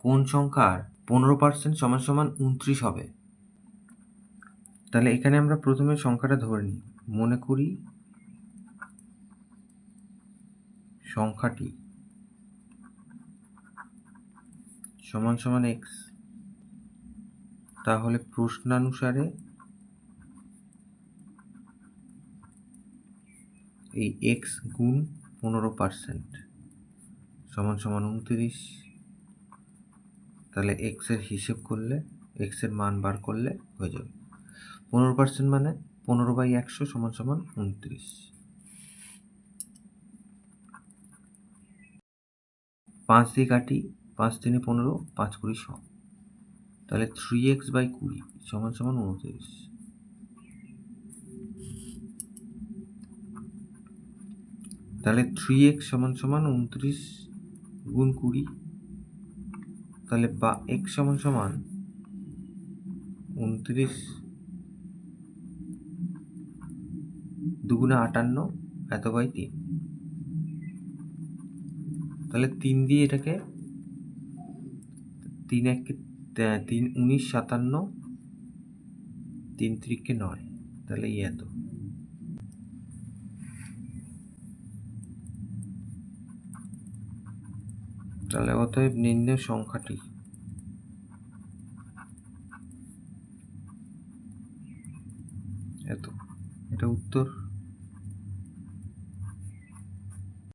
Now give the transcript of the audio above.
কোন সংখ্যার 15% সমান সমান 29 হবে? তাহলে এখানে আমরা প্রথমে সংখ্যাটা ধরে নিই। মনে করি সংখ্যাটি সমান সমান x, তাহলে প্রশ্নানুসারে এই x গুণ 15% সমান সমান 29। তাহলে x এর হিসেব করলে, x এর মান বার করলে হয়ে যাবে 15% মানে 15/100 সমান সমান 29। 5 দিয়ে কাটি, 5 3 15, 5 20 100, তাহলে 3x/20 সমান সমান 29। তাহলে 3x সমান সমান 29 গুণ 20, তাহলে বা x সমান সমান 29 দুগুণে 58 এত/3। তাহলে 3 দিয়ে এটাকে 3 1 3 19 57, 3 3 9, তাহলে এত। তাহলে অতএব নির্ণয় সংখ্যাটি এত। এটা উত্তর।